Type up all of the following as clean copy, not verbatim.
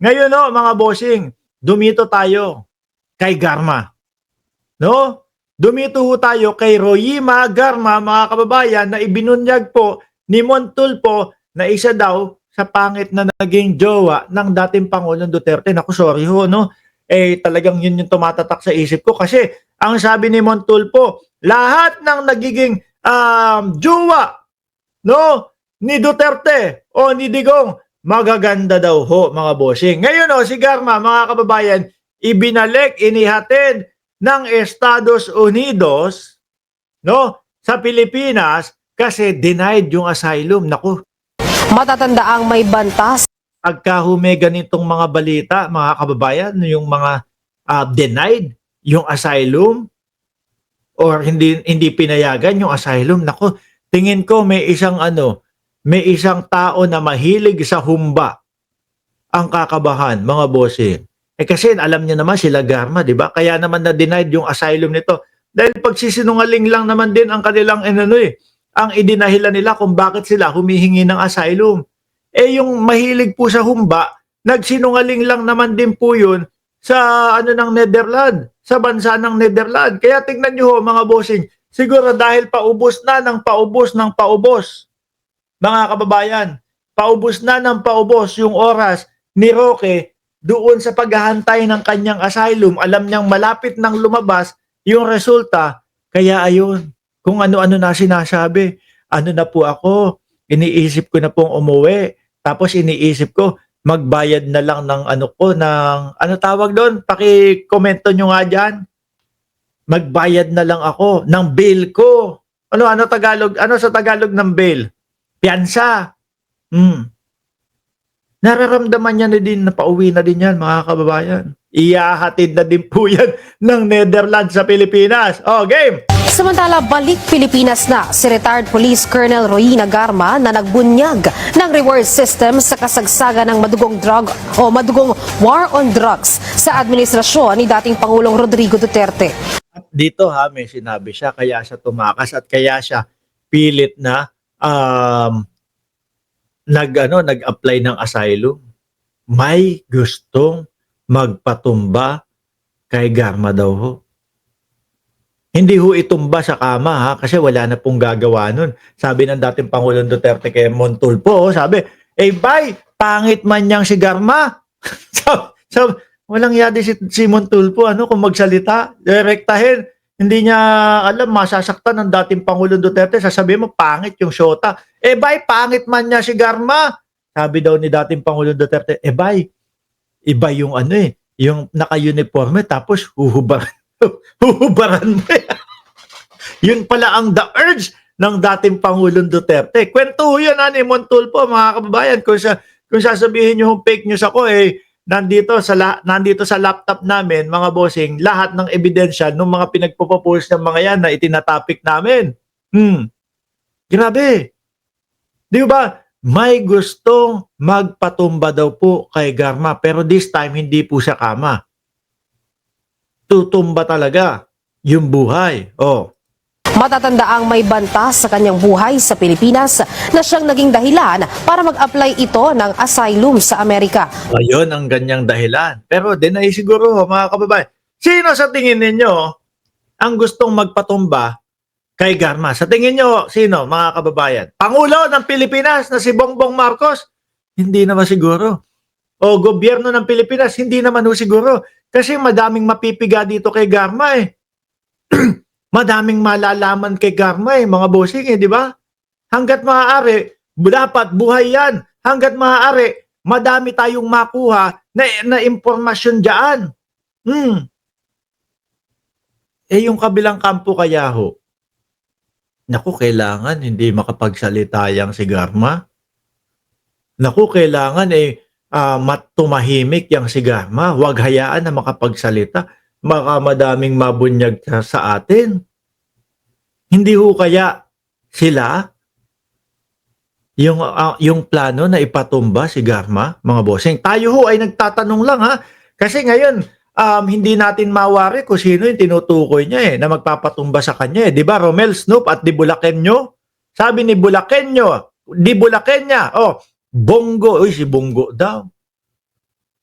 Ngayon no, mga bossing, dumito tayo kay Garma. No? Dumito ho tayo kay Royima Garma, mga kababayan, na ibinunyag po ni Montulfo na isa daw sa pangit na naging jowa ng dating Pangulong Duterte. Naku, sorry ho, no? Talagang yun yung tumatatak sa isip ko kasi ang sabi ni Montulfo, lahat ng nagiging jowa, no, ni Duterte o ni Digong, magaganda daw ho, mga bossing. Ngayon si Garma, mga kababayan, ibinalik, inihatid ng Estados Unidos, no, sa Pilipinas kasi denied yung asylum. Naku, Matatanda ang may bantas. pagka may ganitong mga balita, mga kababayan, yung mga denied yung asylum or hindi pinayagan yung asylum, naku, tingin ko may isang tao na mahilig sa humba ang kakabahan, mga bossing. Kasi alam niyo naman sila Garma, di ba? Kaya naman na-denied yung asylum nito. Dahil pagsisinungaling lang naman din ang kanilang ang idinahilan nila kung bakit sila humihingi ng asylum. Yung mahilig po sa humba, nagsinungaling lang naman din po yun sa ng Netherlands, sa bansa ng Netherlands. Kaya tingnan niyo ho, mga bossing, siguro dahil paubos na ng paubos ng paubos, mga kababayan, paubos na ng paubos yung oras ni Roque doon sa paghahantay ng kanyang asylum. Alam niyang malapit nang lumabas yung resulta. Kaya ayun, kung ano-ano na sinasabi. Ano na po ako, iniisip ko na pong umuwi. Tapos iniisip ko, magbayad na lang ng ano tawag doon? Paki-komento nyo nga dyan. Magbayad na lang ako ng bail ko. Ano Tagalog? Ano sa Tagalog ng bail? Piyansa. Nararamdaman niya na din na pauwi na din yan, mga kababayan. Iyahatid na din po yan ng Netherlands sa Pilipinas. Game! Samantala, balik Pilipinas na si retired Police Colonel Royina Garma na nagbunyag ng reward system sa kasagsagan ng madugong war on drugs sa administrasyon ni dating Pangulong Rodrigo Duterte. At dito may sinabi siya, kaya siya tumakas at kaya siya pilit na nag-apply ng asylum. May gustong magpatumba kay Garma daw ho. Hindi ho itumba sa kama kasi wala na pong gagawa nun. Sabi ng dating Pangulong Duterte kay Montulfo, sabi, bay, pangit man niyang si Garma. Walang yadi si Montulfo kung magsalita, direktahin. Hindi niya alam, masasaktan ng dating Pangulong Duterte, sasabihin mo, pangit yung syota. Bay, pangit man niya si Garma. Sabi daw ni dating Pangulong Duterte, bay, iba yung yung naka-uniforme tapos huhubaran mo. Yun pala ang the urge ng dating Pangulong Duterte. Kwento yun ni Montulfo, mga kababayan. Kung sasabihin nyo fake news ako, nandito sa laptop namin, mga bossing, lahat ng ebidensya ng mga pinagpo-post ng mga yan na itinatopic namin. Grabe. Di ba? May gustong magpatumba daw po kay Garma, pero this time hindi po sa kama. Tutumba talaga yung buhay. Matatanda ang may bantas sa kanyang buhay sa Pilipinas na siyang naging dahilan para mag-apply ito ng asylum sa Amerika. Ayun ang ganyang dahilan. Pero deny siguro, mga kababayan. Sino sa tingin ninyo ang gustong magpatumba kay Garma? Sa tingin nyo, sino, mga kababayan? Pangulo ng Pilipinas na si Bongbong Marcos? Hindi naman siguro. O gobyerno ng Pilipinas? Hindi naman siguro. Kasi madaming mapipiga dito kay Garma Madaming malalaman kay Garma mga bossing di ba? Hanggat maaari, dapat buhay yan. Hanggat maaari, madami tayong makuha na impormasyon dyan. Yung kabilang kampo kaya ho, naku, kailangan hindi makapagsalita yang si Garma. Naku, kailangan tumahimik yang si Garma. Huwag hayaan na makapagsalita. Baka madaming mabunyag sa atin. Hindi ho kaya sila yung plano na ipatumba si Garma, mga bossing? Tayo ho ay nagtatanong lang kasi ngayon hindi natin mawari kung sino yung tinutukoy niya na magpapatumba sa kanya. Di ba, Romel Snoop at Di Bulakenyo? Sabi ni Bulakenyo, Di Bulakenya, Bongo, si Bongo daw.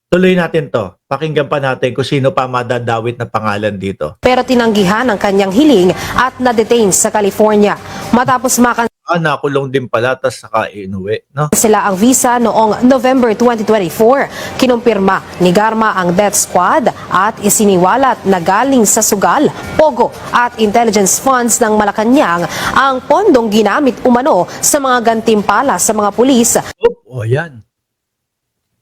Tuloy natin to. Pakinggan pa natin kung sino pa madadawit na pangalan dito. pero tinanggihan ang kanyang hiling at na-detain sa California. Matapos Nakulong din pala, tas saka inuwi, no? sila ang visa noong November 2024. Kinumpirma ni Garma ang death squad at isiniwalat na galing sa sugal, pogo at intelligence funds ng Malacanang ang pondong ginamit umano sa mga gantimpala sa mga pulis. Yan.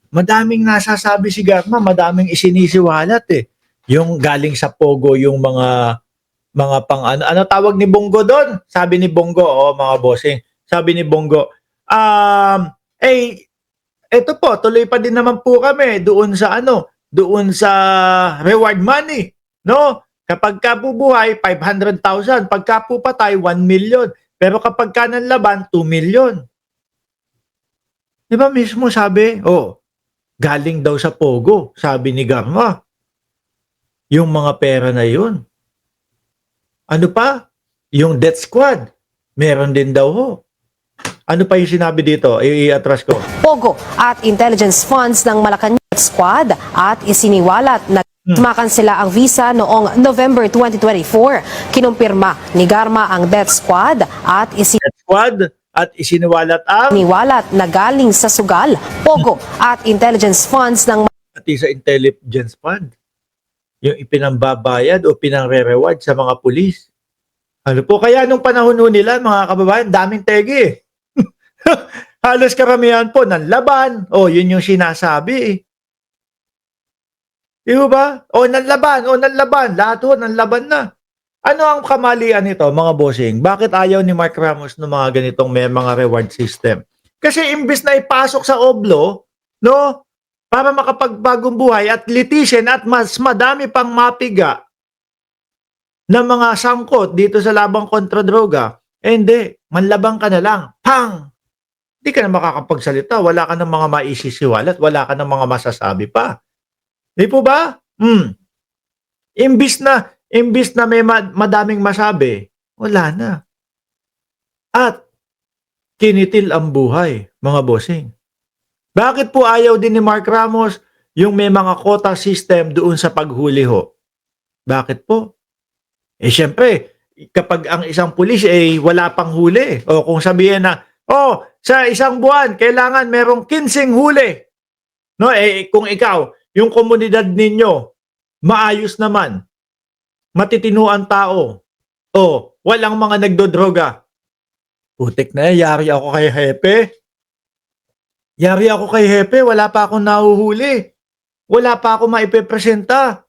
Madaming nasasabi si Garma, madaming isinisiwalat eh. Yung galing sa Pogo, yung mga pang ano tawag ni Bongo doon? Sabi ni Bongo, mga bossing. Sabi ni Bongo, eto po, tuloy pa din naman po kami doon sa reward money, no? Kapag ka bubuhay, 500,000. Pagka po patay, 1 million. Pero kapag ka nanlaban, 2 million. Di ba mismo sabi, galing daw sa Pogo, sabi ni Garma. Yung mga pera na yun. Ano pa? Yung death squad. Meron din daw ho. Ano pa yung sinabi dito? I-atras ko. Pogo at intelligence funds ng Malacanang squad at isiniwalat na tumakan sila ang visa noong November 2024. Kinumpirma ni Garma ang death squad at Death squad at isiniwalat ang isiniwalat na galing sa sugal, pogo at intelligence funds ng pati sa intelligence fund. Yung ipinambabayad o pinangre-reward sa mga pulis. Ano po kaya nung panahon nila, mga kababayan, daming tegi. Halos karamihan po ng laban. Yun yung sinasabi eh. Di ba? Ng laban. Lahat ho, ng laban na. Ano ang kamalian nito, mga bossing? Bakit ayaw ni Mark Ramos ng mga ganitong may mga reward system? Kasi imbis na ipasok sa oblo, no? Para makapagbagong buhay at litisin at mas madami pang mapiga na mga sangkot dito sa labang kontra droga, hindi, manlabang ka na lang. Pang! Hindi ka na makakapagsalita, wala ka ng mga maisisiwalat, wala ka ng mga masasabi pa. Di po ba? Imbis na may madaming masabi, wala na. At kinitil ang buhay, mga bossing. Bakit po ayaw din ni Mark Ramos yung may mga quota system doon sa paghuli ho? Bakit po? Siyempre, kapag ang isang pulis wala pang huli, kung sabihin na, sa isang buwan, kailangan merong 15 huli. No, kung ikaw, yung komunidad ninyo, maayos naman, matitinuan tao, walang mga nagdodroga. Putik na, yari ako kay Hepe. Wala pa akong nahuhuli. Wala pa akong maipepresenta.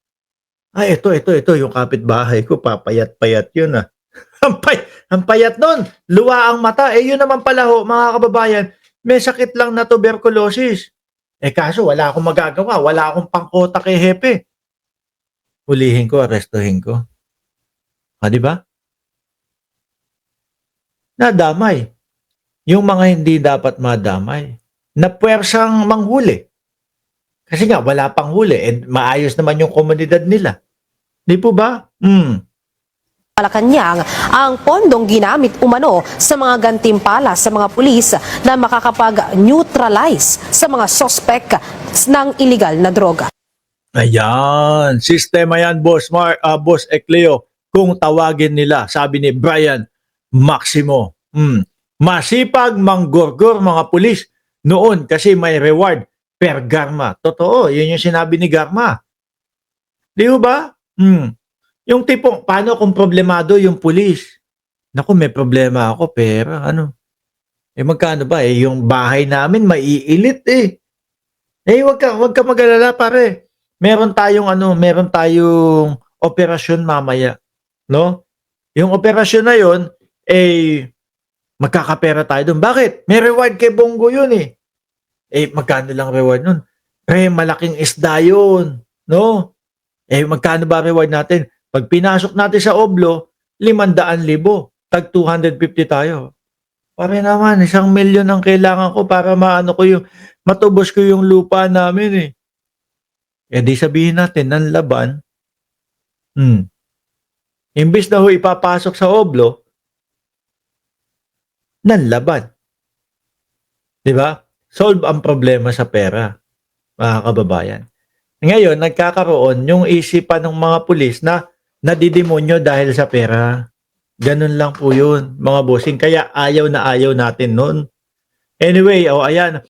Ito, yung kapitbahay ko, papayat-payat yun ang payat nun, luwa ang mata. Yun naman pala ho, mga kababayan, may sakit lang na tuberculosis. Kaso wala akong magagawa, wala akong pangkota kay Hepe. Hulihin ko, arestuhin ko. Di ba? Nadamay. Yung mga hindi dapat madamay. Na puwersang manghuli. Kasi nga, wala pang huli. Maayos naman yung komunidad nila. Di po ba? Malacanang ang pondong ginamit umano sa mga gantimpala sa mga pulis na makakapag-neutralize sa mga sospek ng illegal na droga. Ayan. Sistema yan, Boss Ecleo. Kung tawagin nila, sabi ni Brian Maximo. Masipag manggurgur mga pulis noon kasi may reward per Garma. Totoo, yun yung sinabi ni Garma. Di ba? Yung tipong, paano kung problemado yung pulis? Naku, may problema ako, pero magkano ba? Yung bahay namin, maiilit wag ka mag-alala, pare. Meron tayong operasyon mamaya. No? Yung operasyon na yun, magkakapera tayo doon. Bakit? May reward kay Bongo yun magkano lang reward nun? Malaking isda yun. No? Magkano ba reward natin? Pag pinasok natin sa oblo, 500,000. Tag 250 tayo. Pare naman, 1 milyon ang kailangan ko para matubos ko yung lupa namin di sabihin natin, ng laban, imbis na ipapasok sa oblo, ng laban. Di ba? Solve ang problema sa pera. mga kababayan. Ngayon, nagkakaroon yung isipan ng mga pulis na nadidemonyo dahil sa pera. Ganun lang po yun, mga bossing. Kaya ayaw na ayaw natin nun. Anyway, ayan.